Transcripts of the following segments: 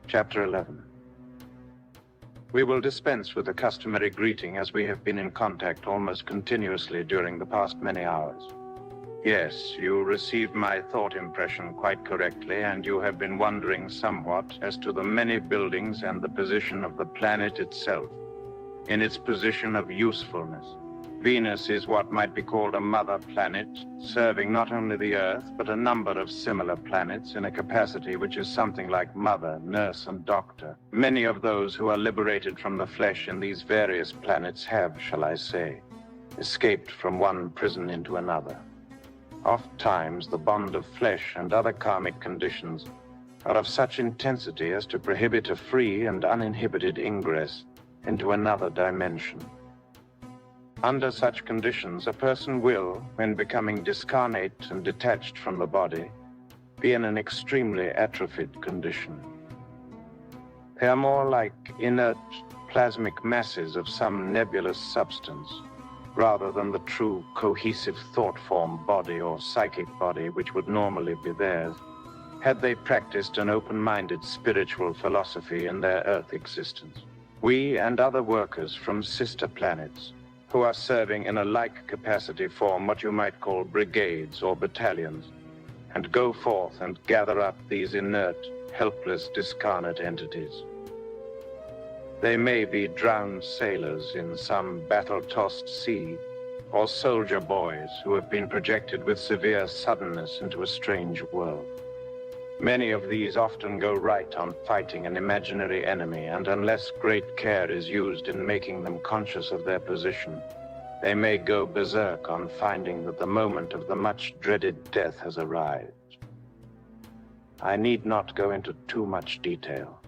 Chapter 11. We will dispense with the customary greeting as we have been in contact almost continuously during the past many hours. Yes, you received my thought impression quite correctly, and you have been wondering somewhat as to the many buildings and the position of the planet itself, in its position of usefulness. Venus is what might be called a mother planet, serving not only the Earth, but a number of similar planets in a capacity which is something like mother, nurse, and doctor. Many of those who are liberated from the flesh in these various planets have, shall I say, escaped from one prison into another. Ofttimes, the bond of flesh and other karmic conditions are of such intensity as to prohibit a free and uninhibited ingress into another dimension. Under such conditions, a person will, when becoming discarnate and detached from the body, be in an extremely atrophied condition. They are more like inert plasmic masses of some nebulous substance, rather than the true cohesive thought form body or psychic body which would normally be theirs, had they practiced an open-minded spiritual philosophy in their Earth existence. We and other workers from sister planets, who are serving in a like capacity, form what you might call brigades or battalions, and go forth and gather up these inert, helpless, discarnate entities. They may be drowned sailors in some battle-tossed sea, or soldier boys who have been projected with severe suddenness into a strange world. Many of these often go right on fighting an imaginary enemy, and unless great care is used in making them conscious of their position, they may go berserk on finding that the moment of the much-dreaded death has arrived. I need not go into too much detail.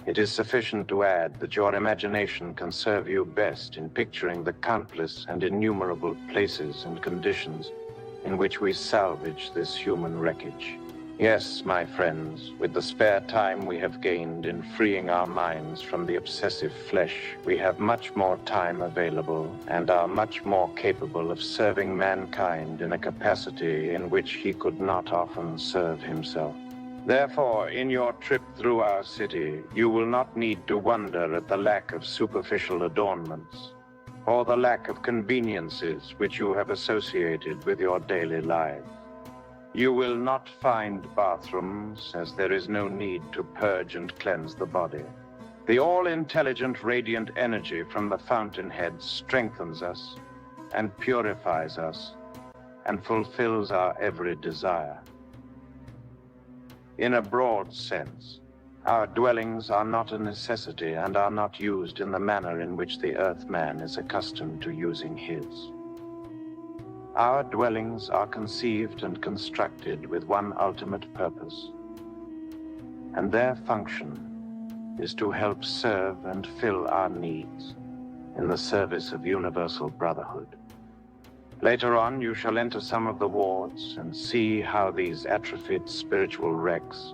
It is sufficient to add that your imagination can serve you best in picturing the countless and innumerable places and conditions in which we salvage this human wreckage. Yes, my friends, with the spare time we have gained in freeing our minds from the obsessive flesh, we have much more time available and are much more capable of serving mankind in a capacity in which he could not often serve himself. Therefore, in your trip through our city, you will not need to wonder at the lack of superficial adornments, or the lack of conveniences which you have associated with your daily lives. You will not find bathrooms, as there is no need to purge and cleanse the body. The all-intelligent radiant energy from the fountainhead strengthens us and purifies us and fulfills our every desire. In a broad sense, our dwellings are not a necessity and are not used in the manner in which the Earthman is accustomed to using his. Our dwellings are conceived and constructed with one ultimate purpose, and their function is to help serve and fill our needs in the service of universal brotherhood. Later on, you shall enter some of the wards and see how these atrophied spiritual wrecks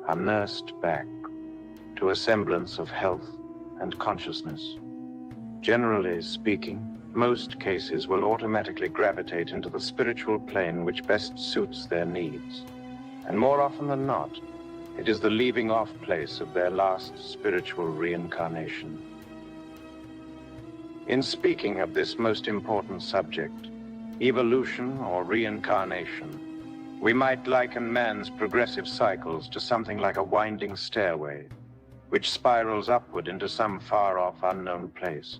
are nursed back to a semblance of health and consciousness. Generally speaking, most cases will automatically gravitate into the spiritual plane which best suits their needs. And more often than not, it is the leaving off place of their last spiritual reincarnation. In speaking of this most important subject, evolution or reincarnation, we might liken man's progressive cycles to something like a winding stairway, which spirals upward into some far-off unknown place.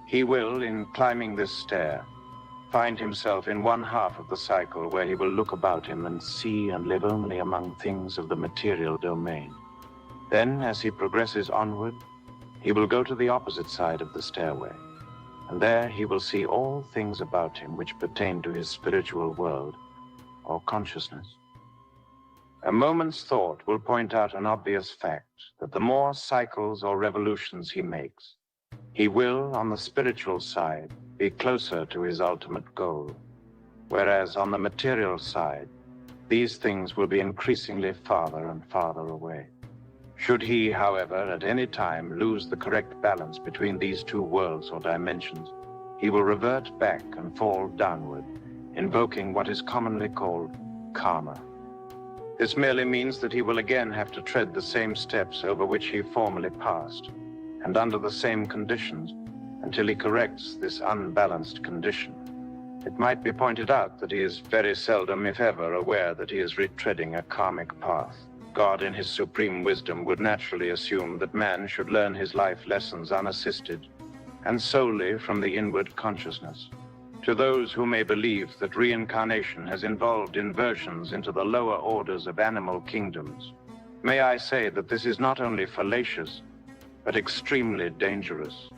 He will, in climbing this stair, find himself in one half of the cycle where he will look about him and see and live only among things of the material domain. Then, as he progresses onward, he will go to the opposite side of the stairway, and there he will see all things about him which pertain to his spiritual world or consciousness. A moment's thought will point out an obvious fact, that the more cycles or revolutions he makes, he will, on the spiritual side, be closer to his ultimate goal, whereas on the material side, these things will be increasingly farther and farther away. Should he, however, at any time lose the correct balance between these two worlds or dimensions, he will revert back and fall downward, invoking what is commonly called karma. This merely means that he will again have to tread the same steps over which he formerly passed, and under the same conditions, until he corrects this unbalanced condition. It might be pointed out that he is very seldom, if ever, aware that he is retreading a karmic path. God, in his supreme wisdom, would naturally assume that man should learn his life lessons unassisted, and solely from the inward consciousness. To those who may believe that reincarnation has involved inversions into the lower orders of animal kingdoms, may I say that this is not only fallacious, but extremely dangerous.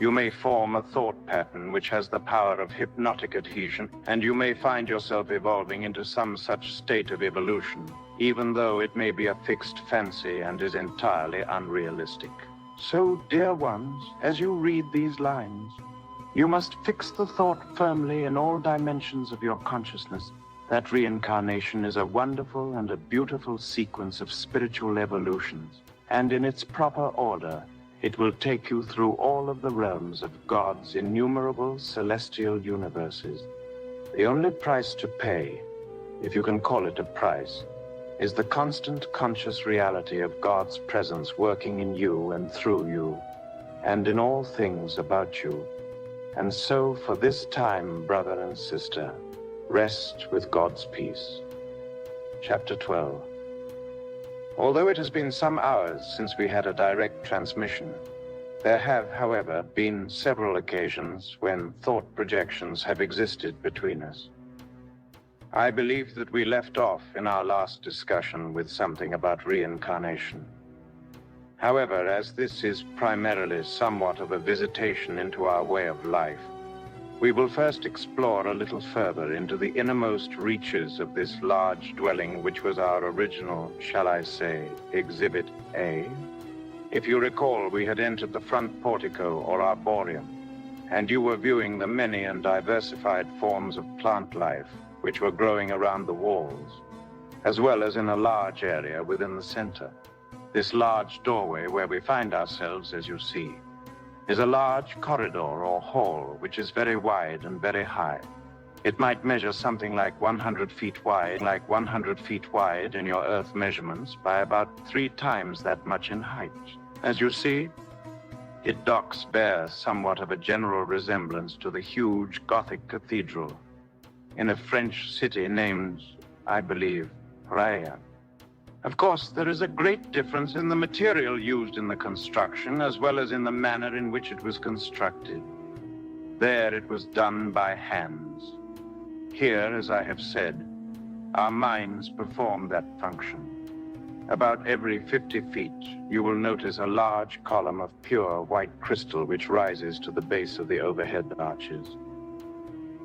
You may form a thought pattern which has the power of hypnotic adhesion, and you may find yourself evolving into some such state of evolution, even though it may be a fixed fancy and is entirely unrealistic. So, dear ones, as you read these lines, you must fix the thought firmly in all dimensions of your consciousness that reincarnation is a wonderful and a beautiful sequence of spiritual evolutions, and in its proper order, it will take you through all of the realms of God's innumerable celestial universes. The only price to pay, if you can call it a price, is the constant conscious reality of God's presence working in you and through you, and in all things about you. And so, for this time, brother and sister, rest with God's peace. Chapter 12. Although it has been some hours since we had a direct transmission, there have, however, been several occasions when thought projections have existed between us. I believe that we left off in our last discussion with something about reincarnation. However, as this is primarily somewhat of a visitation into our way of life, we will first explore a little further into the innermost reaches of this large dwelling which was our original, shall I say, Exhibit A. If you recall, we had entered the front portico or arboreum, and you were viewing the many and diversified forms of plant life which were growing around the walls, as well as in a large area within the center. This large doorway where we find ourselves, as you see, is a large corridor or hall which is very wide and very high. It might measure something like 100 feet wide, in your Earth measurements, by about 3 times that much in height. As you see, its docks bear somewhat of a general resemblance to the huge Gothic cathedral in a French city named, I believe, Radiance. Of course, there is a great difference in the material used in the construction, as well as in the manner in which it was constructed. There it was done by hands. Here, as I have said, our minds perform that function. About every 50 feet, you will notice a large column of pure white crystal which rises to the base of the overhead arches.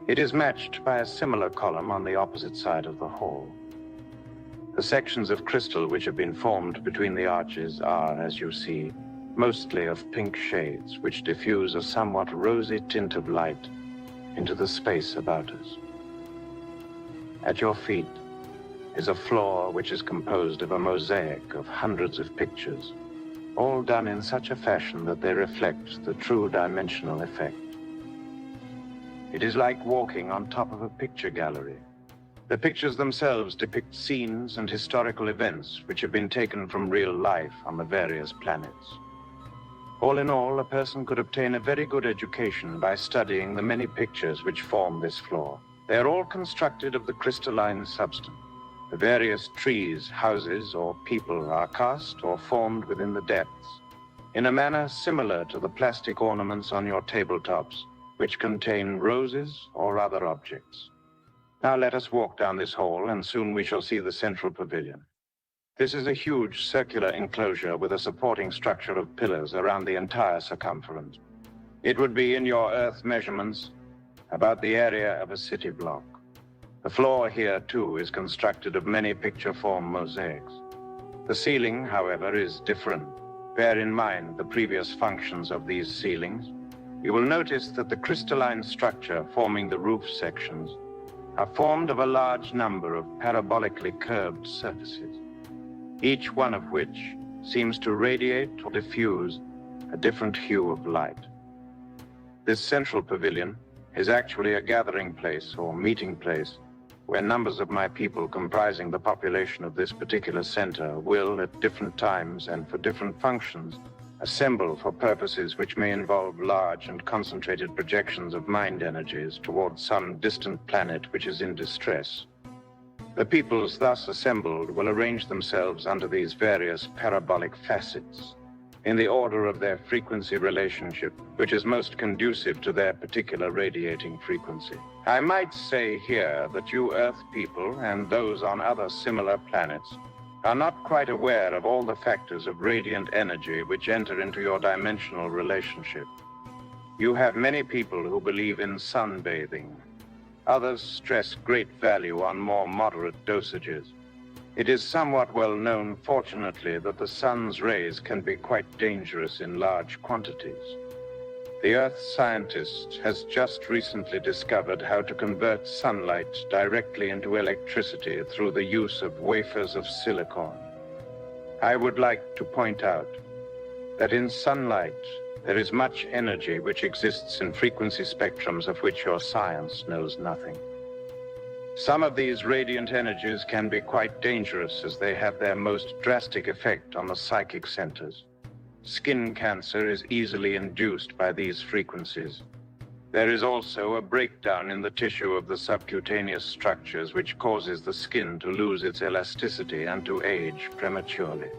It is matched by a similar column on the opposite side of the hall. The sections of crystal which have been formed between the arches are, as you see, mostly of pink shades, which diffuse a somewhat rosy tint of light into the space about us. At your feet is a floor which is composed of a mosaic of hundreds of pictures, all done in such a fashion that they reflect the true dimensional effect. It is like walking on top of a picture gallery. The pictures themselves depict scenes and historical events which have been taken from real life on the various planets. All in all, a person could obtain a very good education by studying the many pictures which form this floor. They are all constructed of the crystalline substance. The various trees, houses, or people are cast or formed within the depths, in a manner similar to the plastic ornaments on your tabletops, which contain roses or other objects. Now let us walk down this hall, and soon we shall see the central pavilion. This is a huge circular enclosure with a supporting structure of pillars around the entire circumference. It would be, in your Earth measurements, about the area of a city block. The floor here, too, is constructed of many picture-form mosaics. The ceiling, however, is different. Bear in mind the previous functions of these ceilings. You will notice that the crystalline structure forming the roof sections are formed of a large number of parabolically curved surfaces, each one of which seems to radiate or diffuse a different hue of light. This central pavilion is actually a gathering place or meeting place where numbers of my people comprising the population of this particular center will, at different times and for different functions, assemble for purposes which may involve large and concentrated projections of mind energies towards some distant planet which is in distress. The peoples thus assembled will arrange themselves under these various parabolic facets, in the order of their frequency relationship, which is most conducive to their particular radiating frequency. I might say here that you Earth people and those on other similar planets are not quite aware of all the factors of radiant energy which enter into your dimensional relationship. You have many people who believe in sunbathing. Others stress great value on more moderate dosages. It is somewhat well known, fortunately, that the sun's rays can be quite dangerous in large quantities. The Earth's scientist has just recently discovered how to convert sunlight directly into electricity through the use of wafers of silicon. I would like to point out that in sunlight there is much energy which exists in frequency spectrums of which your science knows nothing. Some of these radiant energies can be quite dangerous as they have their most drastic effect on the psychic centers. Skin cancer is easily induced by these frequencies. There is also a breakdown in the tissue of the subcutaneous structures which causes the skin to lose its elasticity and to age prematurely.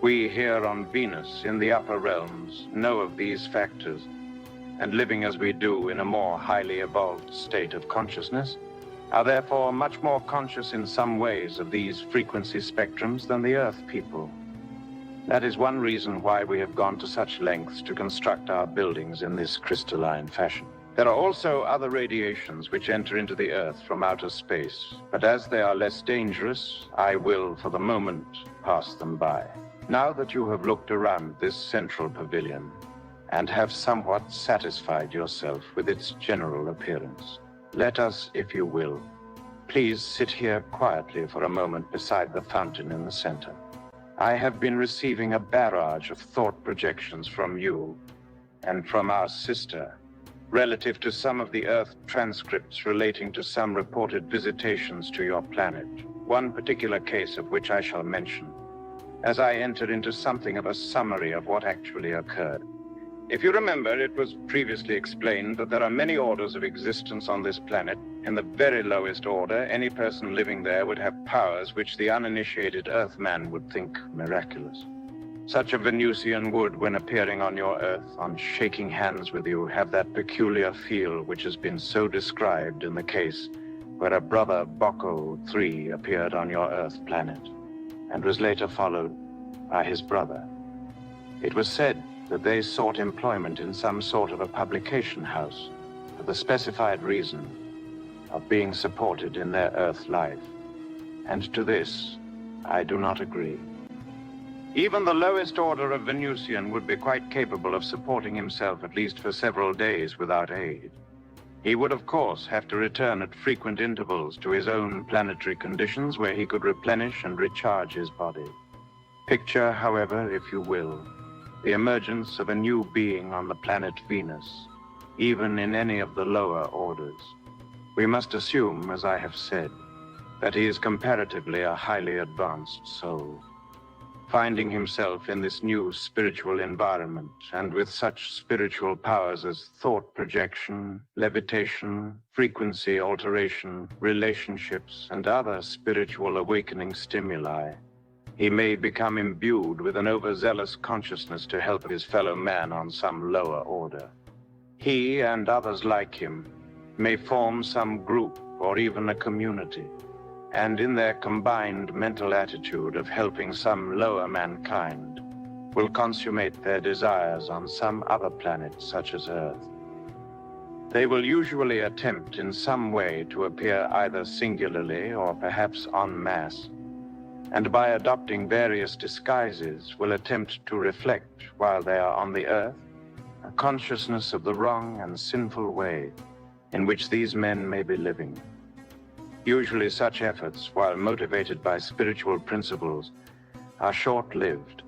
We here on Venus, in the upper realms, know of these factors, and living as we do in a more highly evolved state of consciousness, are therefore much more conscious in some ways of these frequency spectrums than the Earth people. That is one reason why we have gone to such lengths to construct our buildings in this crystalline fashion. There are also other radiations which enter into the Earth from outer space, but as they are less dangerous, I will, for the moment, pass them by. Now that you have looked around this central pavilion and have somewhat satisfied yourself with its general appearance, let us, if you will, please sit here quietly for a moment beside the fountain in the center. I have been receiving a barrage of thought projections from you and from our sister relative to some of the Earth transcripts relating to some reported visitations to your planet, one particular case of which I shall mention, as I enter into something of a summary of what actually occurred. If you remember, it was previously explained that there are many orders of existence on this planet. In the very lowest order, any person living there would have powers which the uninitiated Earthman would think miraculous. Such a Venusian would, when appearing on your Earth, on shaking hands with you, have that peculiar feel which has been so described in the case where a brother Bocco III appeared on your Earth planet, and was later followed by his brother. It was said that they sought employment in some sort of a publication house for the specified reason of being supported in their Earth life. And to this, I do not agree. Even the lowest order of Venusian would be quite capable of supporting himself at least for several days without aid. He would, of course, have to return at frequent intervals to his own planetary conditions where he could replenish and recharge his body. Picture, however, if you will, the emergence of a new being on the planet Venus, even in any of the lower orders. We must assume, as I have said, that he is comparatively a highly advanced soul. Finding himself in this new spiritual environment, and with such spiritual powers as thought projection, levitation, frequency alteration, relationships, and other spiritual awakening stimuli, he may become imbued with an overzealous consciousness to help his fellow man on some lower order. He and others like him may form some group or even a community, and in their combined mental attitude of helping some lower mankind, will consummate their desires on some other planet such as Earth. They will usually attempt in some way to appear either singularly or perhaps en masse, and by adopting various disguises will attempt to reflect, while they are on the Earth, a consciousness of the wrong and sinful way in which these men may be living. Usually such efforts, while motivated by spiritual principles, are short-lived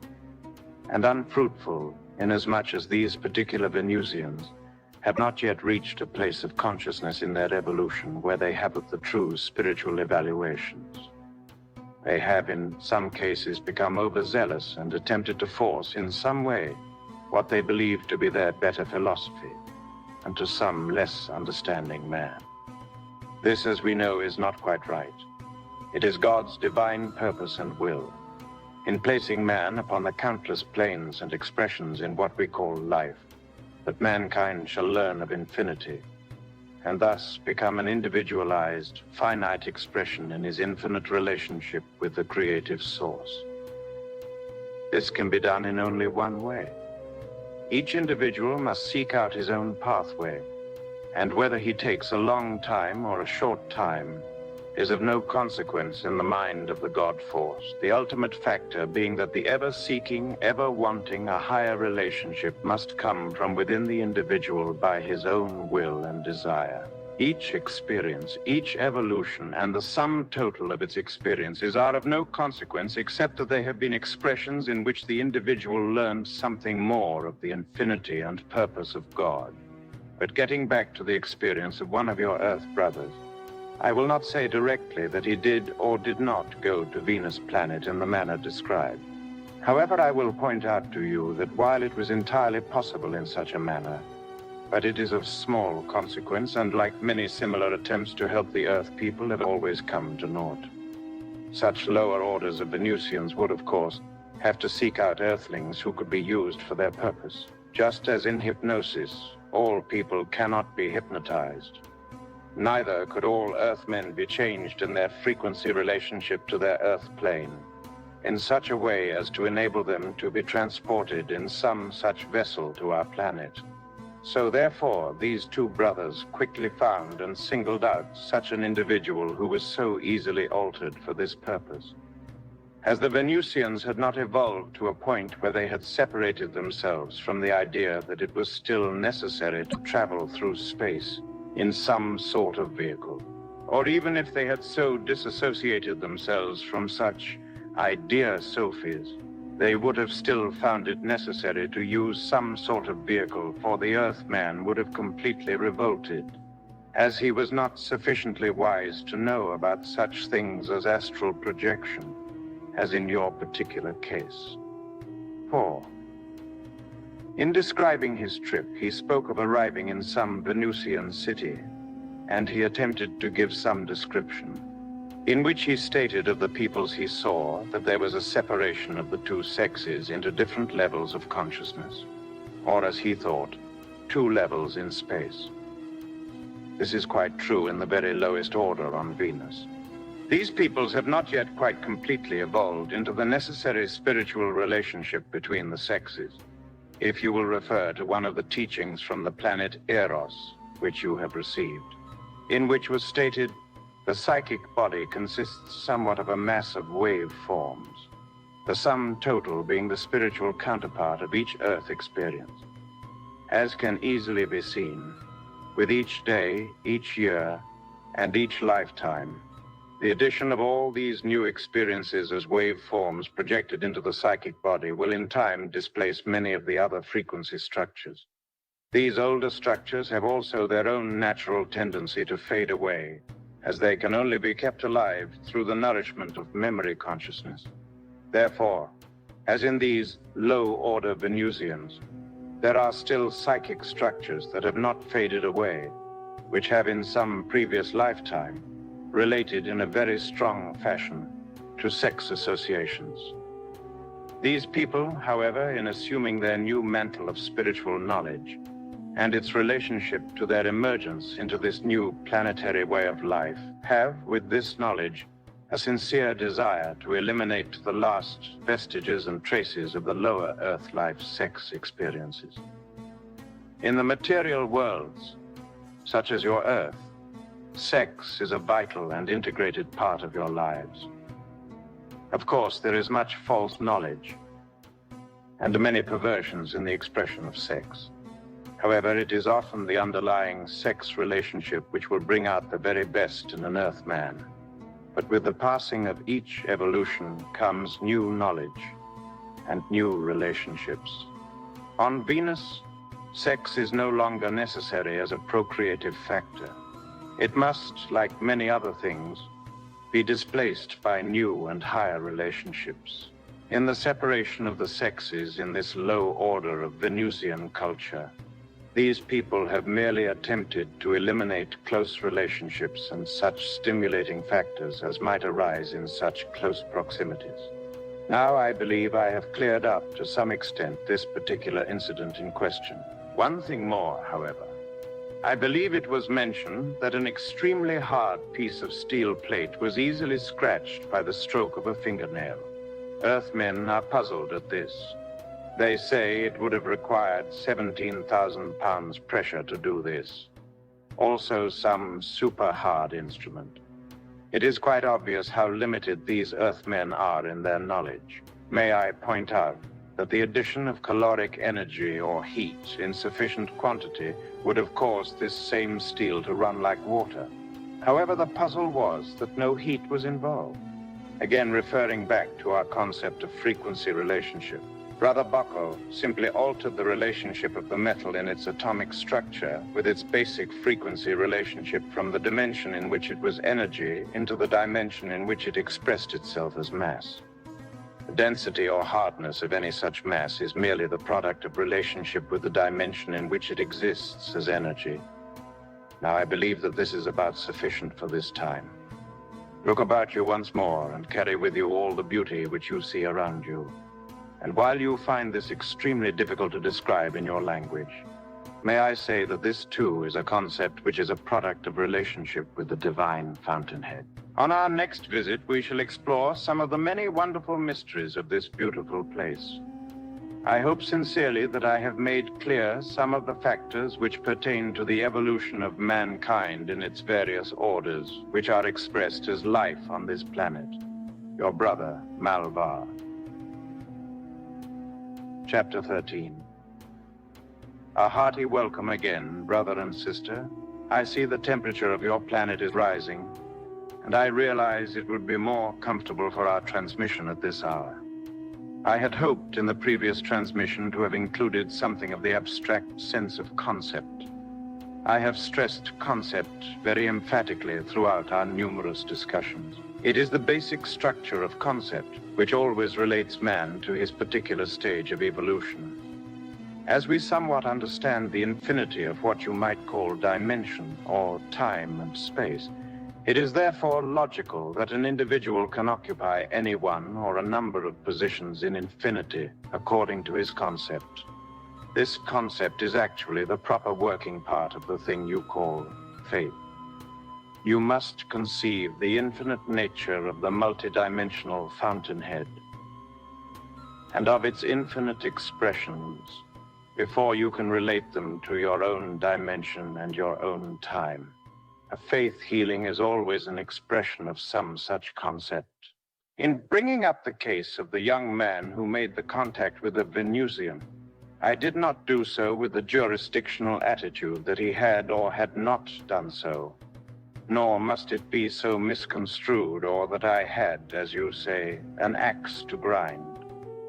and unfruitful, inasmuch as these particular Venusians have not yet reached a place of consciousness in their evolution where they have the true spiritual evaluations. They have, in some cases, become overzealous and attempted to force, in some way, what they believe to be their better philosophy, and to some less understanding man. This, as we know, is not quite right. It is God's divine purpose and will, in placing man upon the countless planes and expressions in what we call life, that mankind shall learn of infinity, and thus become an individualized, finite expression in his infinite relationship with the creative source. This can be done in only one way. Each individual must seek out his own pathway, and whether he takes a long time or a short time is of no consequence in the mind of the God Force, the ultimate factor being that the ever-seeking, ever-wanting a higher relationship must come from within the individual by his own will and desire. Each experience, each evolution, and the sum total of its experiences are of no consequence except that they have been expressions in which the individual learned something more of the infinity and purpose of God. But getting back to the experience of one of your Earth brothers, I will not say directly that he did or did not go to Venus planet in the manner described. However, I will point out to you that while it was entirely possible in such a manner, but it is of small consequence, and like many similar attempts to help the Earth people have always come to naught. Such lower orders of Venusians would, of course, have to seek out Earthlings who could be used for their purpose. Just as in hypnosis, all people cannot be hypnotized. Neither could all Earthmen be changed in their frequency relationship to their Earth plane, in such a way as to enable them to be transported in some such vessel to our planet. So therefore, these two brothers quickly found and singled out such an individual who was so easily altered for this purpose. As the Venusians had not evolved to a point where they had separated themselves from the idea that it was still necessary to travel through space in some sort of vehicle, or even if they had so disassociated themselves from such idea-sophies, they would have still found it necessary to use some sort of vehicle, for the Earthman would have completely revolted, as he was not sufficiently wise to know about such things as astral projection, as in your particular case. 4. In describing his trip, he spoke of arriving in some Venusian city, and he attempted to give some description, in which he stated of the peoples he saw that there was a separation of the two sexes into different levels of consciousness, or as he thought, 2 levels in space. This is quite true in the very lowest order on Venus. These peoples have not yet quite completely evolved into the necessary spiritual relationship between the sexes, if you will refer to one of the teachings from the planet Eros, which you have received, in which was stated, the psychic body consists somewhat of a mass of wave forms, the sum total being the spiritual counterpart of each Earth experience. As can easily be seen, with each day, each year, and each lifetime, the addition of all these new experiences as wave forms projected into the psychic body will in time displace many of the other frequency structures. These older structures have also their own natural tendency to fade away, as they can only be kept alive through the nourishment of memory consciousness. Therefore, as in these low-order Venusians, there are still psychic structures that have not faded away, which have in some previous lifetime related in a very strong fashion to sex associations. These people, however, in assuming their new mantle of spiritual knowledge and its relationship to their emergence into this new planetary way of life, have, with this knowledge, a sincere desire to eliminate the last vestiges and traces of the lower Earth life sex experiences. In the material worlds, such as your Earth, sex is a vital and integrated part of your lives. Of course, there is much false knowledge and many perversions in the expression of sex. However, it is often the underlying sex relationship which will bring out the very best in an Earthman. But with the passing of each evolution comes new knowledge and new relationships. On Venus, Sex is no longer necessary as a procreative factor. It must, like many other things, be displaced by new and higher relationships. In the separation of the sexes in this low order of Venusian culture, these people have merely attempted to eliminate close relationships and such stimulating factors as might arise in such close proximities. Now I believe I have cleared up to some extent this particular incident in question. One thing more, however. I believe it was mentioned that an extremely hard piece of steel plate was easily scratched by the stroke of a fingernail. Earthmen are puzzled at this. They say it would have required 17,000 pounds pressure to do this. Also some super hard instrument. It is quite obvious how limited these Earthmen are in their knowledge. May I point out that the addition of caloric energy or heat in sufficient quantity would have caused this same steel to run like water. However, the puzzle was that no heat was involved. Again, referring back to our concept of frequency relationship, Brother Bocco simply altered the relationship of the metal in its atomic structure with its basic frequency relationship from the dimension in which it was energy into the dimension in which it expressed itself as mass. The density or hardness of any such mass is merely the product of relationship with the dimension in which it exists as energy. Now, I believe that this is about sufficient for this time. Look about you once more and carry with you all the beauty which you see around you. And while you find this extremely difficult to describe in your language, may I say that this too is a concept which is a product of relationship with the divine fountainhead. On our next visit, we shall explore some of the many wonderful mysteries of this beautiful place. I hope sincerely that I have made clear some of the factors which pertain to the evolution of mankind in its various orders, which are expressed as life on this planet. Your brother, Malvar. Chapter 13. A hearty welcome again, brother and sister. I see the temperature of your planet is rising, and I realize it would be more comfortable for our transmission at this hour. I had hoped in the previous transmission to have included something of the abstract sense of concept. I have stressed concept very emphatically throughout our numerous discussions. It is the basic structure of concept which always relates man to his particular stage of evolution. As we somewhat understand the infinity of what you might call dimension or time and space, it is therefore logical that an individual can occupy any one or a number of positions in infinity according to his concept. This concept is actually the proper working part of the thing you call faith. You must conceive the infinite nature of the multidimensional fountainhead and of its infinite expressions before you can relate them to your own dimension and your own time. A faith healing is always an expression of some such concept. In bringing up the case of the young man who made the contact with the Venusian, I did not do so with the jurisdictional attitude that he had or had not done so. Nor must it be so misconstrued or that I had, as you say, an axe to grind.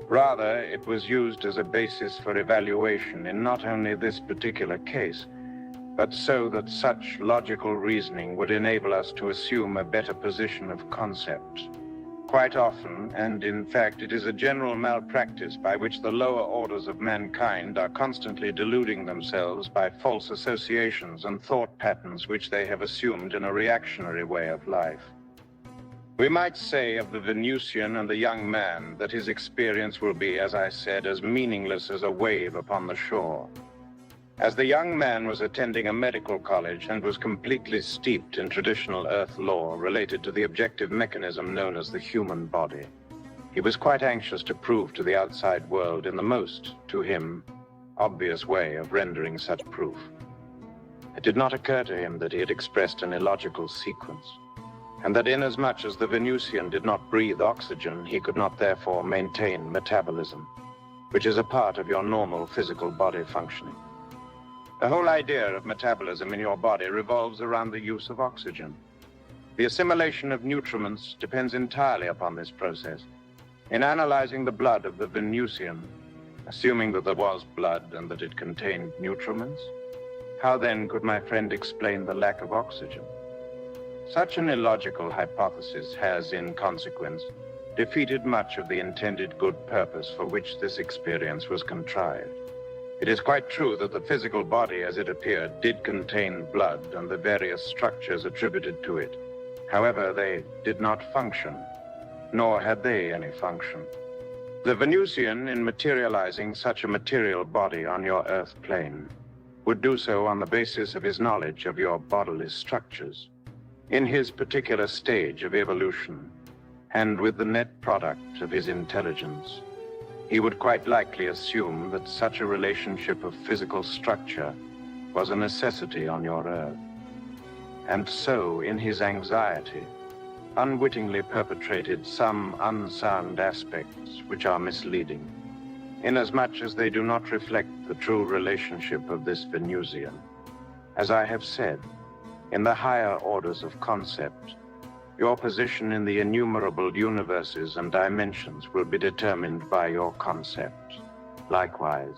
Rather, it was used as a basis for evaluation in not only this particular case, but so that such logical reasoning would enable us to assume a better position of concept. Quite often, and in fact it is a general malpractice by which the lower orders of mankind are constantly deluding themselves by false associations and thought patterns which they have assumed in a reactionary way of life. We might say of the Venusian and the young man that his experience will be, as I said, as meaningless as a wave upon the shore. As the young man was attending a medical college and was completely steeped in traditional Earth lore related to the objective mechanism known as the human body, he was quite anxious to prove to the outside world in the most, to him, obvious way of rendering such proof. It did not occur to him that he had expressed an illogical sequence, and that inasmuch as the Venusian did not breathe oxygen, he could not therefore maintain metabolism, which is a part of your normal physical body functioning. The whole idea of metabolism in your body revolves around the use of oxygen. The assimilation of nutriments depends entirely upon this process. In analyzing the blood of the Venusian, Assuming that there was blood and that it contained nutriments, how then could my friend explain the lack of oxygen? Such an illogical hypothesis has, in consequence, defeated much of the intended good purpose for which this experience was contrived. It is quite true that the physical body as it appeared did contain blood and the various structures attributed to it. However, they did not function, nor had they any function. The Venusian, in materializing such a material body on your Earth plane, would do so on the basis of his knowledge of your bodily structures. In his particular stage of evolution, and with the net product of his intelligence, he would quite likely assume that such a relationship of physical structure was a necessity on your Earth. And so, in his anxiety, unwittingly perpetrated some unsound aspects which are misleading, inasmuch as they do not reflect the true relationship of this Venusian. As I have said, in the higher orders of concept, your position in the innumerable universes and dimensions will be determined by your concept. Likewise,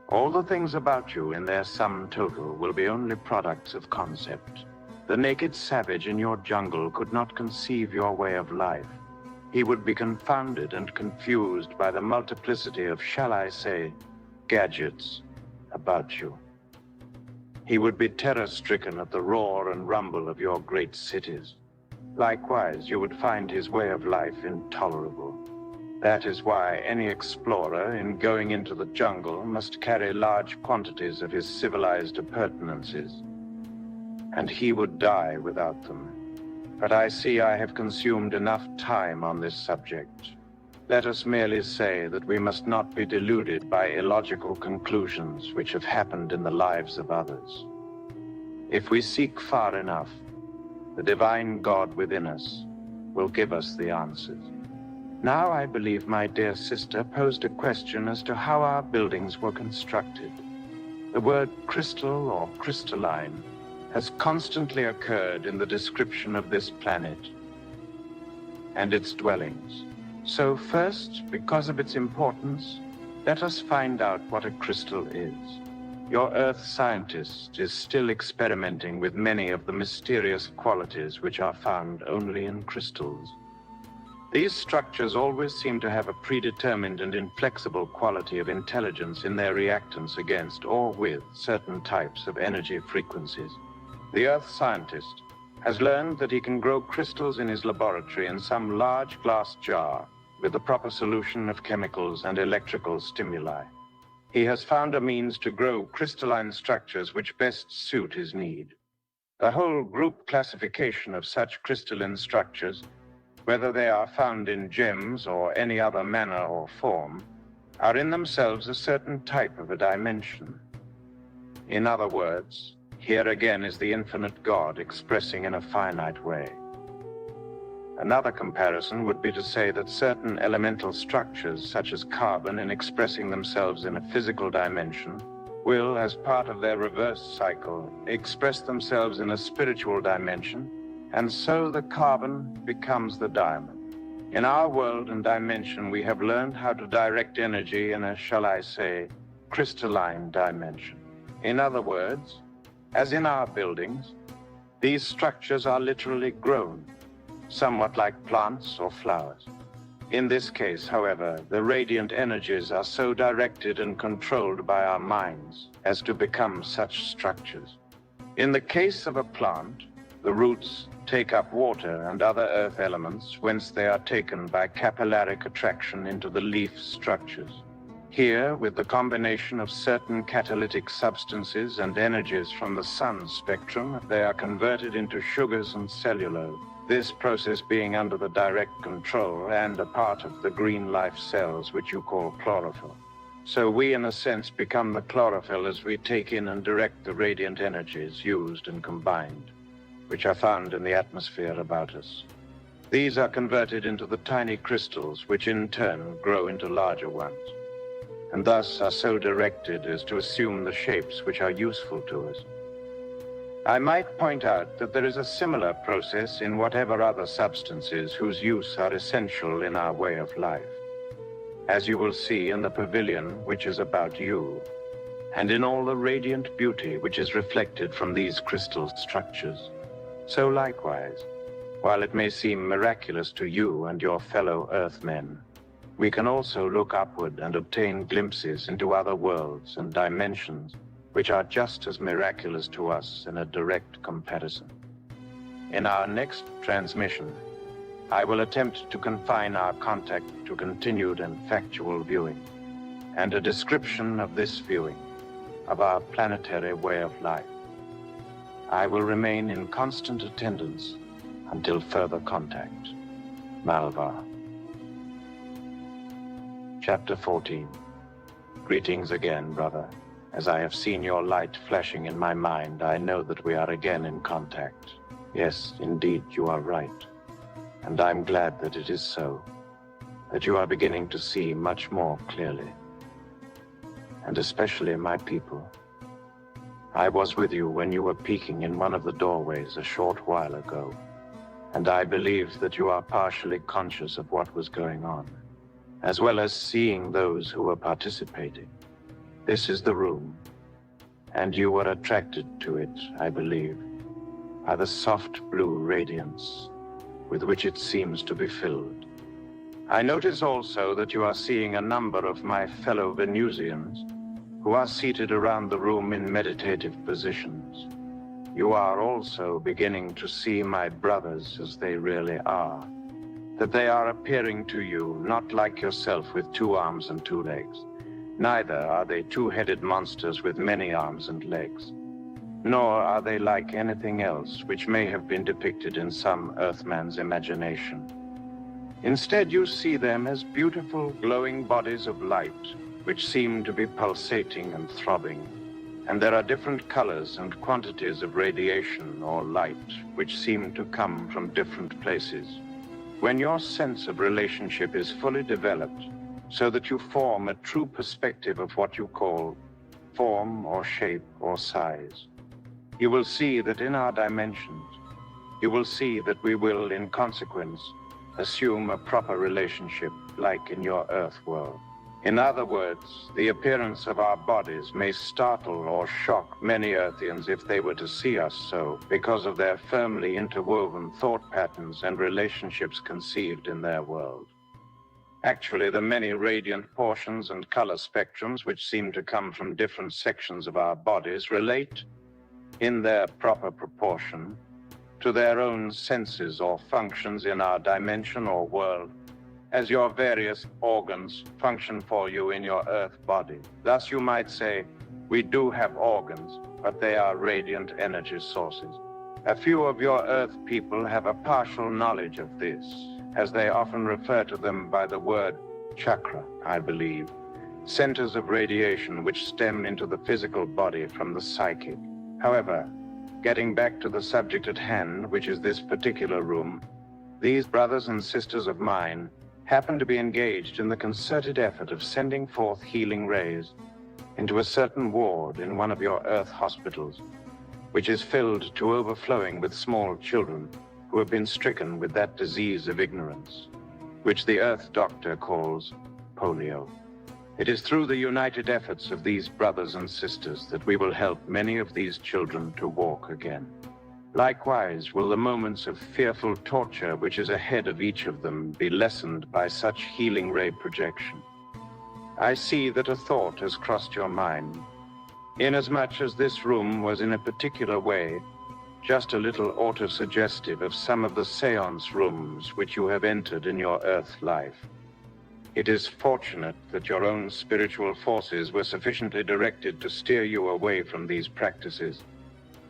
all the things about you in their sum total will be only products of concept. The naked savage in your jungle could not conceive your way of life. He would be confounded and confused by the multiplicity of, shall I say, gadgets about you. He would be terror-stricken at the roar and rumble of your great cities. Likewise, you would find his way of life intolerable. That is why any explorer, in going into the jungle, must carry large quantities of his civilized appurtenances. And he would die without them. But I see I have consumed enough time on this subject. Let us merely say that we must not be deluded by illogical conclusions which have happened in the lives of others. If we seek far enough, the divine God within us will give us the answers. Now I believe my dear sister posed a question as to how our buildings were constructed. The word crystal or crystalline has constantly occurred in the description of this planet and its dwellings. So first, because of its importance, let us find out what a crystal is. Your Earth scientist is still experimenting with many of the mysterious qualities which are found only in crystals. These structures always seem to have a predetermined and inflexible quality of intelligence in their reactance against or with certain types of energy frequencies. The Earth scientist has learned that he can grow crystals in his laboratory in some large glass jar with the proper solution of chemicals and electrical stimuli. He has found a means to grow crystalline structures which best suit his need. The whole group classification of such crystalline structures, whether they are found in gems or any other manner or form, are in themselves a certain type of a dimension. In other words, here again is the infinite God expressing in a finite way. Another comparison would be to say that certain elemental structures, such as carbon, in expressing themselves in a physical dimension, will, as part of their reverse cycle, express themselves in a spiritual dimension, and so the carbon becomes the diamond. In our world and dimension, we have learned how to direct energy in a, shall I say, crystalline dimension. In other words, as in our buildings, these structures are literally grown, somewhat like plants or flowers. In this case, however, the radiant energies are so directed and controlled by our minds as to become such structures. In the case of a plant, the roots take up water and other earth elements, whence they are taken by capillaric attraction into the leaf structures. Here, with the combination of certain catalytic substances and energies from the sun spectrum, they are converted into sugars and cellulose. This process being under the direct control and a part of the green life cells, which you call chlorophyll. So we, in a sense, become the chlorophyll as we take in and direct the radiant energies used and combined, which are found in the atmosphere about us. These are converted into the tiny crystals, which in turn grow into larger ones, and thus are so directed as to assume the shapes which are useful to us. I might point out that there is a similar process in whatever other substances whose use are essential in our way of life. as you will see in the pavilion which is about you, and in all the radiant beauty which is reflected from these crystal structures. So likewise, while it may seem miraculous to you and your fellow Earthmen, we can also look upward and obtain glimpses into other worlds and dimensions which are just as miraculous to us in a direct comparison. In our next transmission, I will attempt to confine our contact to continued and factual viewing, and a description of this viewing, of our planetary way of life. I will remain in constant attendance until further contact. Malvar. Chapter 14. Greetings again, brother. As I have seen your light flashing in my mind, I know that we are again in contact. Yes, indeed, you are right. And I'm glad that it is so, that you are beginning to see much more clearly. And especially my people. I was with you when you were peeking in one of the doorways a short while ago, and I believe that you are partially conscious of what was going on, as well as seeing those who were participating. This is the room, and you were attracted to it, I believe, by the soft blue radiance with which it seems to be filled. I notice also that you are seeing a number of my fellow Venusians who are seated around the room in meditative positions. You are also beginning to see my brothers as they really are, that they are appearing to you not like yourself with 2 arms and 2 legs. Neither are they 2-headed monsters with many arms and legs, nor are they like anything else which may have been depicted in some Earthman's imagination. Instead, you see them as beautiful, glowing bodies of light, which seem to be pulsating and throbbing, and there are different colors and quantities of radiation or light which seem to come from different places. When your sense of relationship is fully developed, so that you form a true perspective of what you call form or shape or size, you will see that in our dimensions, you will see that we will, in consequence, assume a proper relationship like in your Earth world. In other words, the appearance of our bodies may startle or shock many Earthians if they were to see us so, because of their firmly interwoven thought patterns and relationships conceived in their world. Actually, the many radiant portions and color spectrums which seem to come from different sections of our bodies relate, in their proper proportion, to their own senses or functions in our dimension or world, as your various organs function for you in your Earth body. Thus, you might say, we do have organs, but they are radiant energy sources. A few of your Earth people have a partial knowledge of this, as they often refer to them by the word chakra, I believe, centers of radiation which stem into the physical body from the psychic. However, getting back to the subject at hand, which is this particular room, these brothers and sisters of mine happen to be engaged in the concerted effort of sending forth healing rays into a certain ward in one of your Earth hospitals, which is filled to overflowing with small children who have been stricken with that disease of ignorance, which the Earth doctor calls polio. It is through the united efforts of these brothers and sisters that we will help many of these children to walk again. Likewise, will the moments of fearful torture which is ahead of each of them be lessened by such healing ray projection. I see that a thought has crossed your mind. Inasmuch as this room was in a particular way just a little auto-suggestive of some of the seance rooms which you have entered in your Earth life. It is fortunate that your own spiritual forces were sufficiently directed to steer you away from these practices.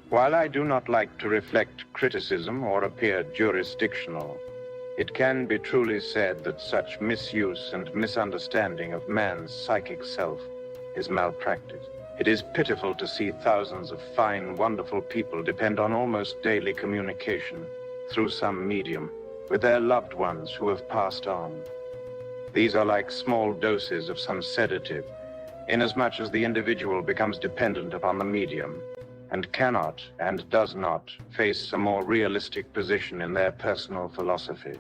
While I do not like to reflect criticism or appear jurisdictional, it can be truly said that such misuse and misunderstanding of man's psychic self is malpractice. It is pitiful to see thousands of fine, wonderful people depend on almost daily communication through some medium with their loved ones who have passed on. These are like small doses of some sedative, inasmuch as the individual becomes dependent upon the medium and cannot and does not face a more realistic position in their personal philosophy.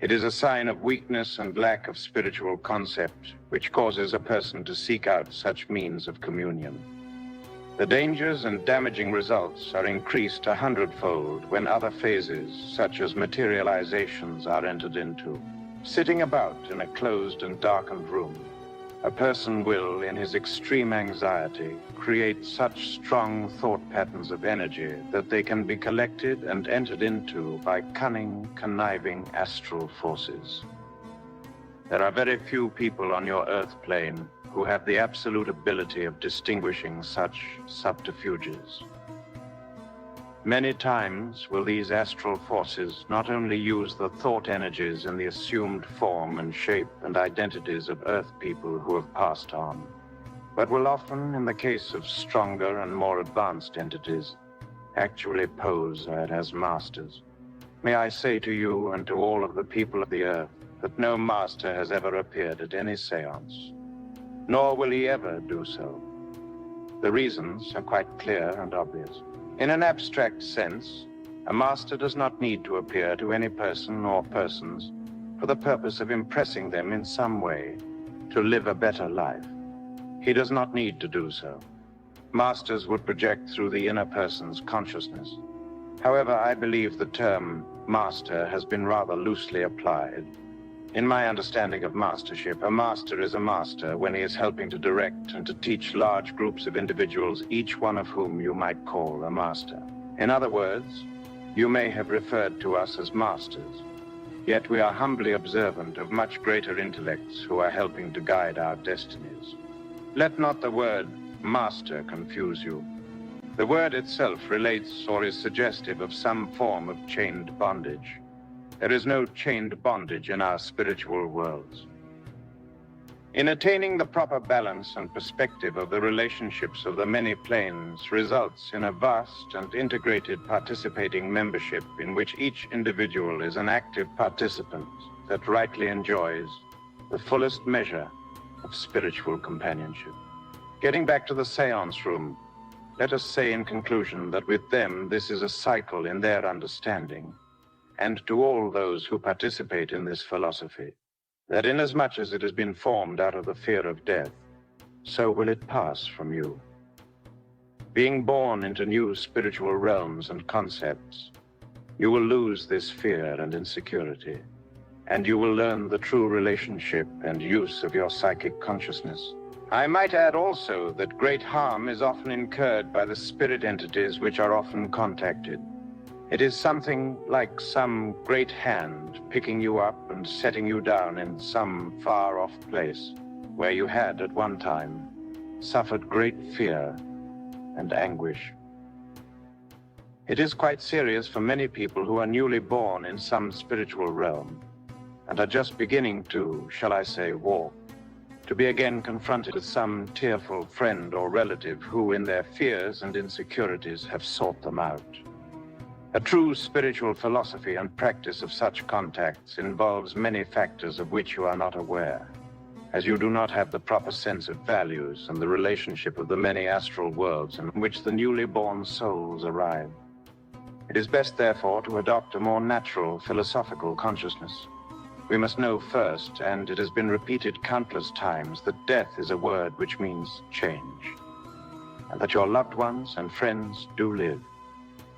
It is a sign of weakness and lack of spiritual concept, which causes a person to seek out such means of communion. The dangers and damaging results are increased 100-fold when other phases, such as materializations, are entered into. Sitting about in a closed and darkened room, a person will, in his extreme anxiety, create such strong thought patterns of energy that they can be collected and entered into by cunning, conniving astral forces. There are very few people on your Earth plane who have the absolute ability of distinguishing such subterfuges. Many times will these astral forces not only use the thought energies in the assumed form and shape and identities of Earth people who have passed on, but will often, in the case of stronger and more advanced entities, actually pose as masters. May I say to you and to all of the people of the Earth that no master has ever appeared at any seance, nor will he ever do so. The reasons are quite clear and obvious. In an abstract sense, a master does not need to appear to any person or persons for the purpose of impressing them in some way to live a better life. He does not need to do so. Masters would project through the inner person's consciousness. However, I believe the term master has been rather loosely applied. In my understanding of mastership, a master is a master when he is helping to direct and to teach large groups of individuals, each one of whom you might call a master. In other words, you may have referred to us as masters, yet we are humbly observant of much greater intellects who are helping to guide our destinies. Let not the word master confuse you. The word itself relates or is suggestive of some form of chained bondage. There is no chained bondage in our spiritual worlds. In attaining the proper balance and perspective of the relationships of the many planes results in a vast and integrated participating membership in which each individual is an active participant that rightly enjoys the fullest measure of spiritual companionship. Getting back to the seance room, let us say in conclusion that with them this is a cycle in their understanding, and to all those who participate in this philosophy, that inasmuch as it has been formed out of the fear of death, so will it pass from you. Being born into new spiritual realms and concepts, you will lose this fear and insecurity, and you will learn the true relationship and use of your psychic consciousness. I might add also that great harm is often incurred by the spirit entities which are often contacted. It is something like some great hand picking you up and setting you down in some far-off place where you had at one time suffered great fear and anguish. It is quite serious for many people who are newly born in some spiritual realm and are just beginning to, shall I say, walk, to be again confronted with some tearful friend or relative who, in their fears and insecurities, have sought them out. A true spiritual philosophy and practice of such contacts involves many factors of which you are not aware, as you do not have the proper sense of values and the relationship of the many astral worlds in which the newly born souls arrive. It is best, therefore, to adopt a more natural philosophical consciousness. We must know first, and it has been repeated countless times, that death is a word which means change, and that your loved ones and friends do live,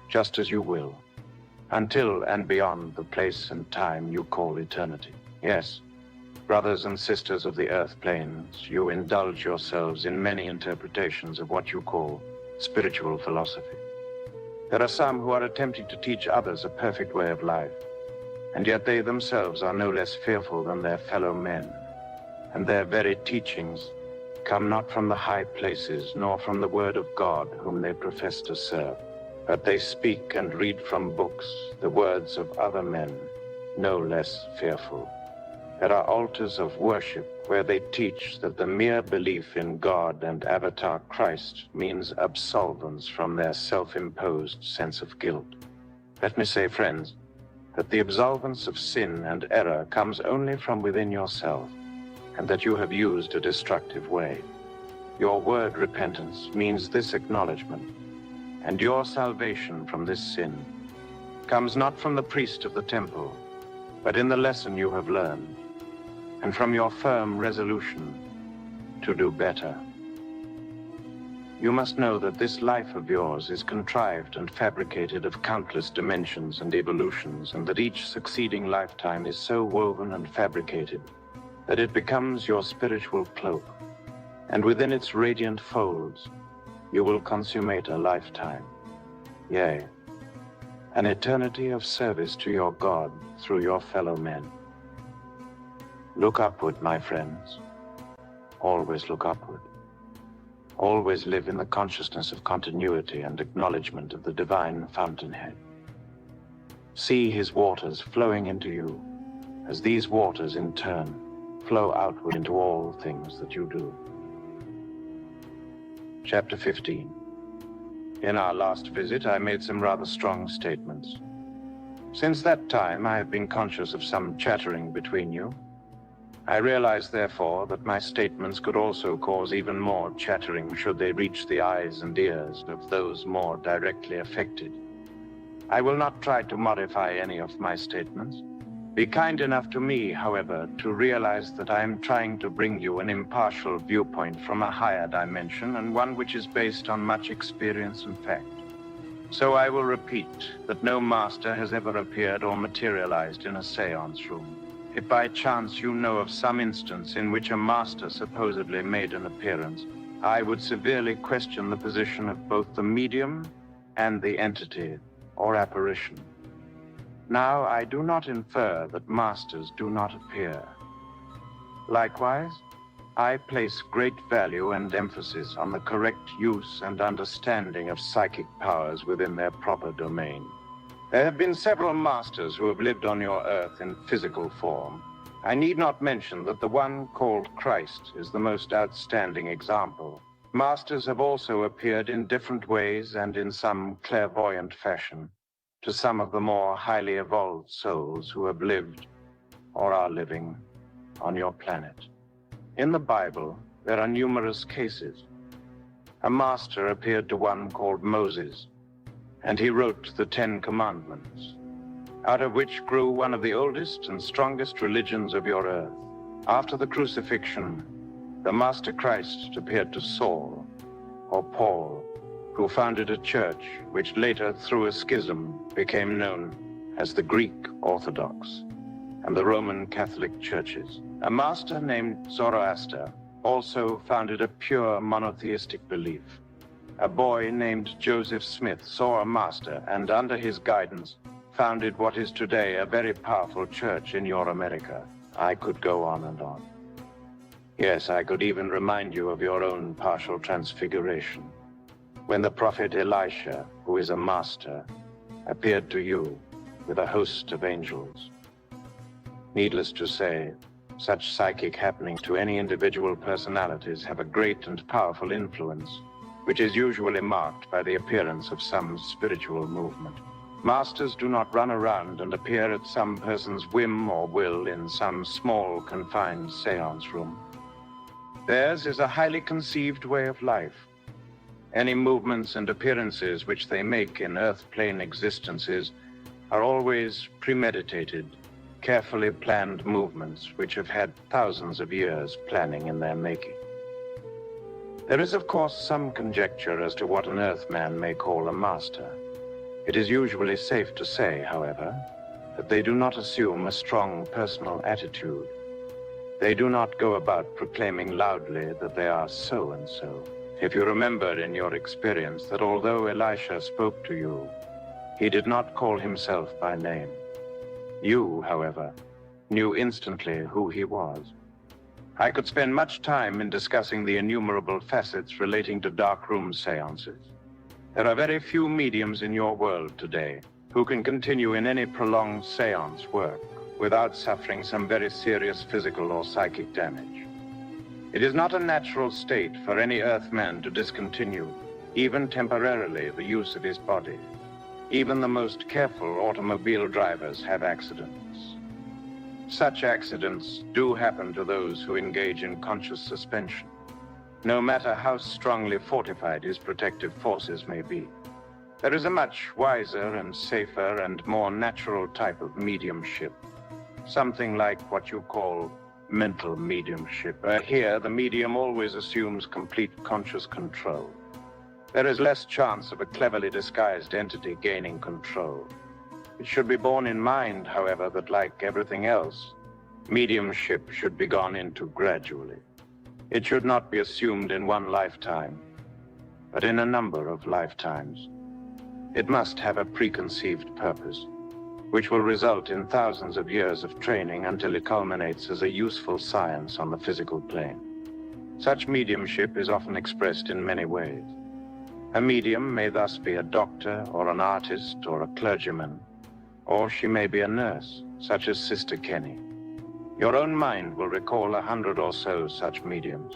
just as you will, until and beyond the place and time you call eternity. Yes, brothers and sisters of the earth planes, you indulge yourselves in many interpretations of what you call spiritual philosophy. There are some who are attempting to teach others a perfect way of life, and yet they themselves are no less fearful than their fellow men, and their very teachings come not from the high places, nor from the word of God whom they profess to serve. But they speak and read from books the words of other men, no less fearful. There are altars of worship where they teach that the mere belief in God and Avatar Christ means absolvance from their self-imposed sense of guilt. Let me say, friends, that the absolvance of sin and error comes only from within yourself, and that you have used a destructive way. Your word repentance means this acknowledgement, and your salvation from this sin comes not from the priest of the temple, but in the lesson you have learned, and from your firm resolution to do better. You must know that this life of yours is contrived and fabricated of countless dimensions and evolutions, and that each succeeding lifetime is so woven and fabricated that it becomes your spiritual cloak, and within its radiant folds you will consummate a lifetime, yea, an eternity of service to your God through your fellow men. Look upward, my friends. Always look upward. Always live in the consciousness of continuity and acknowledgement of the divine fountainhead. See his waters flowing into you, as these waters in turn flow outward into all things that you do. Chapter 15. In our last visit, I made some rather strong statements. Since that time, I have been conscious of some chattering between you. I realize, therefore, that my statements could also cause even more chattering should they reach the eyes and ears of those more directly affected. I will not try to modify any of my statements. Be kind enough to me, however, to realize that I am trying to bring you an impartial viewpoint from a higher dimension, and one which is based on much experience and fact. So I will repeat that no master has ever appeared or materialized in a seance room. If by chance you know of some instance in which a master supposedly made an appearance, I would severely question the position of both the medium and the entity or apparition. Now, I do not infer that masters do not appear. Likewise, I place great value and emphasis on the correct use and understanding of psychic powers within their proper domain. There have been several masters who have lived on your earth in physical form. I need not mention that the one called Christ is the most outstanding example. Masters have also appeared in different ways and in some clairvoyant fashion to some of the more highly evolved souls who have lived or are living on your planet. In the Bible, there are numerous cases. A master appeared to one called Moses, and he wrote the 10 Commandments, out of which grew one of the oldest and strongest religions of your earth. After the crucifixion, the Master Christ appeared to Saul, or Paul, who founded a church which later, through a schism, became known as the Greek Orthodox and the Roman Catholic churches. A master named Zoroaster also founded a pure monotheistic belief. A boy named Joseph Smith saw a master and, under his guidance, founded what is today a very powerful church in your America. I could go on and on. Yes, I could even remind you of your own partial transfiguration, when the prophet Elisha, who is a master, appeared to you with a host of angels. Needless to say, such psychic happenings to any individual personalities have a great and powerful influence, which is usually marked by the appearance of some spiritual movement. Masters do not run around and appear at some person's whim or will in some small, confined seance room. Theirs is a highly conceived way of life. Any movements and appearances which they make in earth-plane existences are always premeditated, carefully planned movements which have had thousands of years planning in their making. There is, of course, some conjecture as to what an Earthman may call a master. It is usually safe to say, however, that they do not assume a strong personal attitude. They do not go about proclaiming loudly that they are so and so. If you remember in your experience that although Elisha spoke to you, he did not call himself by name. You, however, knew instantly who he was. I could spend much time in discussing the innumerable facets relating to darkroom seances. There are very few mediums in your world today who can continue in any prolonged seance work without suffering some very serious physical or psychic damage. It is not a natural state for any Earthman to discontinue, even temporarily, the use of his body. Even the most careful automobile drivers have accidents. Such accidents do happen to those who engage in conscious suspension, no matter how strongly fortified his protective forces may be. There is a much wiser and safer and more natural type of mediumship, Something like what you call mental mediumship. Here, the medium always assumes complete conscious control. There is less chance of a cleverly disguised entity gaining control. It should be borne in mind, however, that like everything else, mediumship should be gone into gradually. It should not be assumed in one lifetime, but in a number of lifetimes. It must have a preconceived purpose, which will result in thousands of years of training until it culminates as a useful science on the physical plane. Such mediumship is often expressed in many ways. A medium may thus be a doctor or an artist or a clergyman, or she may be a nurse, such as Sister Kenny. Your own mind will recall 100 or so such mediums.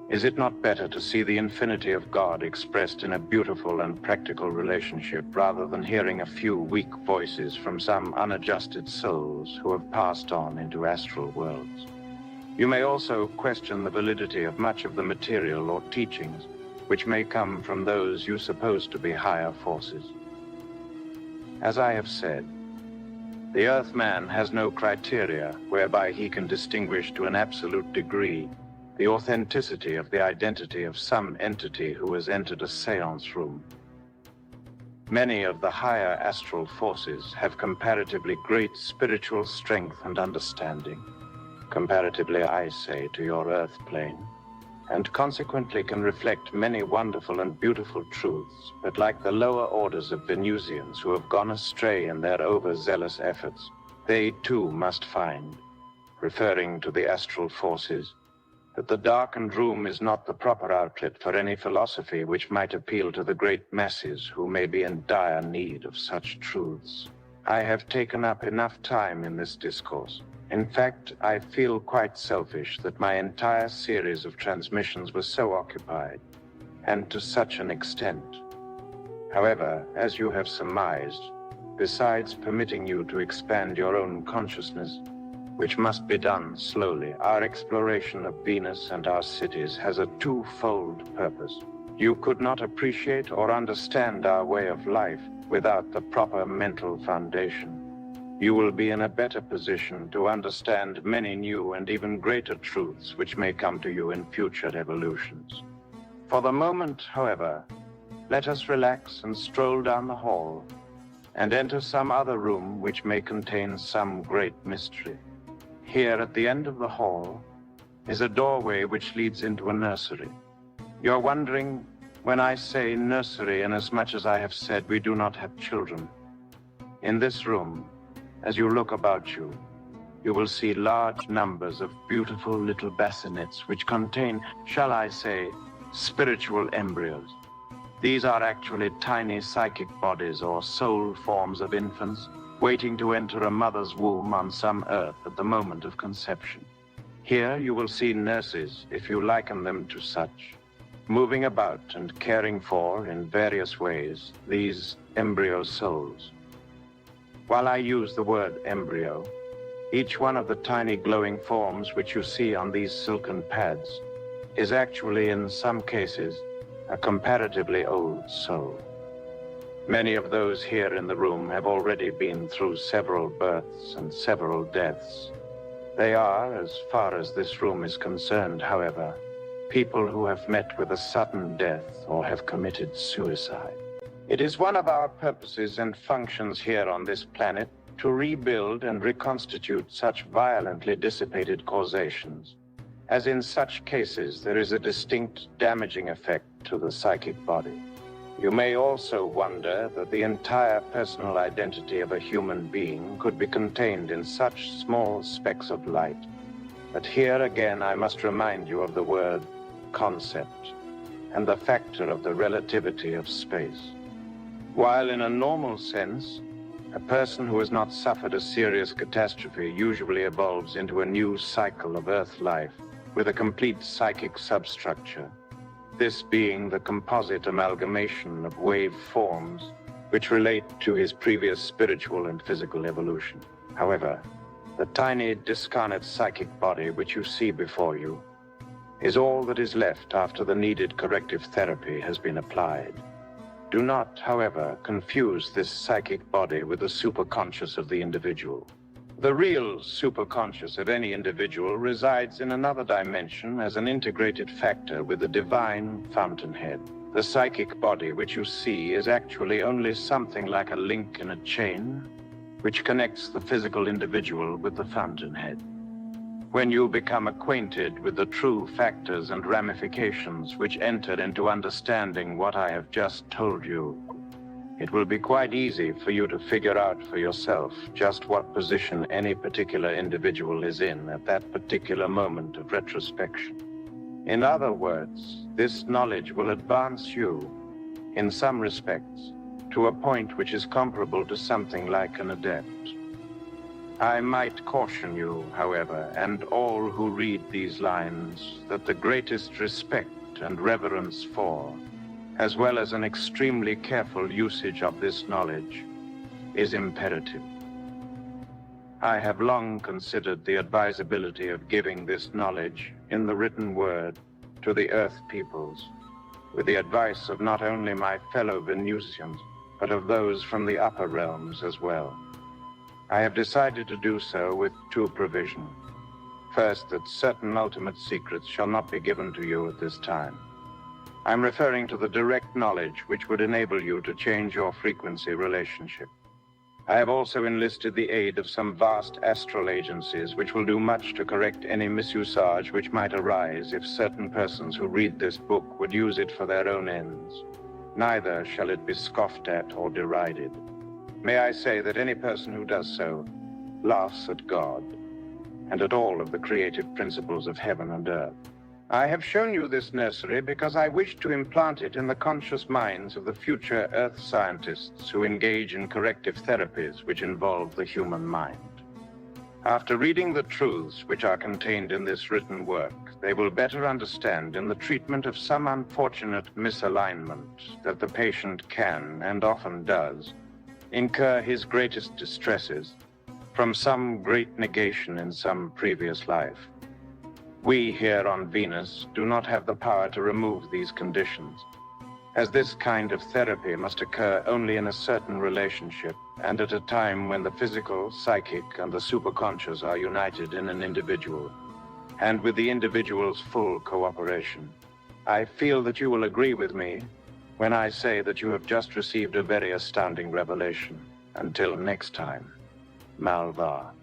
Is it not better to see the infinity of God expressed in a beautiful and practical relationship rather than hearing a few weak voices from some unadjusted souls who have passed on into astral worlds? You may also question the validity of much of the material or teachings which may come from those you suppose to be higher forces. As I have said, the Earthman has no criteria whereby he can distinguish to an absolute degree the authenticity of the identity of some entity who has entered a seance room. Many of the higher astral forces have comparatively great spiritual strength and understanding, comparatively, I say, to your Earth plane, and consequently can reflect many wonderful and beautiful truths, but like the lower orders of Venusians who have gone astray in their overzealous efforts, they too must find, referring to the astral forces, that the darkened room is not the proper outlet for any philosophy which might appeal to the great masses who may be in dire need of such truths. I have taken up enough time in this discourse. In fact, I feel quite selfish that my entire series of transmissions was so occupied, and to such an extent. However, as you have surmised, besides permitting you to expand your own consciousness, which must be done slowly, our exploration of Venus and our cities has a twofold purpose. You could not appreciate or understand our way of life without the proper mental foundation. You will be in a better position to understand many new and even greater truths which may come to you in future evolutions. For the moment, however, let us relax and stroll down the hall and enter some other room which may contain some great mystery. Here at the end of the hall is a doorway which leads into a nursery. You're wondering when I say nursery, inasmuch as I have said we do not have children. In this room, as you look about you, you will see large numbers of beautiful little bassinets which contain, shall I say, spiritual embryos. These are actually tiny psychic bodies or soul forms of infants waiting to enter a mother's womb on some earth at the moment of conception. Here you will see nurses, if you liken them to such, moving about and caring for, in various ways, these embryo souls. While I use the word embryo, each one of the tiny glowing forms which you see on these silken pads is actually, in some cases, a comparatively old soul. Many of those here in the room have already been through several births and several deaths. They are, as far as this room is concerned, however, people who have met with a sudden death or have committed suicide. It is one of our purposes and functions here on this planet to rebuild and reconstitute such violently dissipated causations, as in such cases there is a distinct damaging effect to the psychic body. You may also wonder that the entire personal identity of a human being could be contained in such small specks of light. But here again I must remind you of the word concept and the factor of the relativity of space. While in a normal sense, a person who has not suffered a serious catastrophe usually evolves into a new cycle of Earth life with a complete psychic substructure, this being the composite amalgamation of wave forms which relate to his previous spiritual and physical evolution. However, the tiny disincarnate psychic body which you see before you is all that is left after the needed corrective therapy has been applied. Do not, however, confuse this psychic body with the superconscious of the individual. The real superconscious of any individual resides in another dimension as an integrated factor with the divine fountainhead. The psychic body which you see is actually only something like a link in a chain which connects the physical individual with the fountainhead. When you become acquainted with the true factors and ramifications which enter into understanding what I have just told you, it will be quite easy for you to figure out for yourself just what position any particular individual is in at that particular moment of retrospection. In other words, this knowledge will advance you, in some respects, to a point which is comparable to something like an adept. I might caution you, however, and all who read these lines, that the greatest respect and reverence for, as well as an extremely careful usage of this knowledge, is imperative. I have long considered the advisability of giving this knowledge in the written word to the Earth peoples, with the advice of not only my fellow Venusians, but of those from the upper realms as well. I have decided to do so with two provisions. First, that certain ultimate secrets shall not be given to you at this time. I'm referring to the direct knowledge which would enable you to change your frequency relationship. I have also enlisted the aid of some vast astral agencies which will do much to correct any misusage which might arise if certain persons who read this book would use it for their own ends. Neither shall it be scoffed at or derided. May I say that any person who does so laughs at God and at all of the creative principles of heaven and earth. I have shown you this nursery because I wish to implant it in the conscious minds of the future Earth scientists who engage in corrective therapies which involve the human mind. After reading the truths which are contained in this written work, they will better understand in the treatment of some unfortunate misalignment that the patient can, and often does, incur his greatest distresses from some great negation in some previous life. We here on Venus do not have the power to remove these conditions, as this kind of therapy must occur only in a certain relationship and at a time when the physical, psychic, and the superconscious are united in an individual, and with the individual's full cooperation. I feel that you will agree with me when I say that you have just received a very astounding revelation. Until next time, Malvar.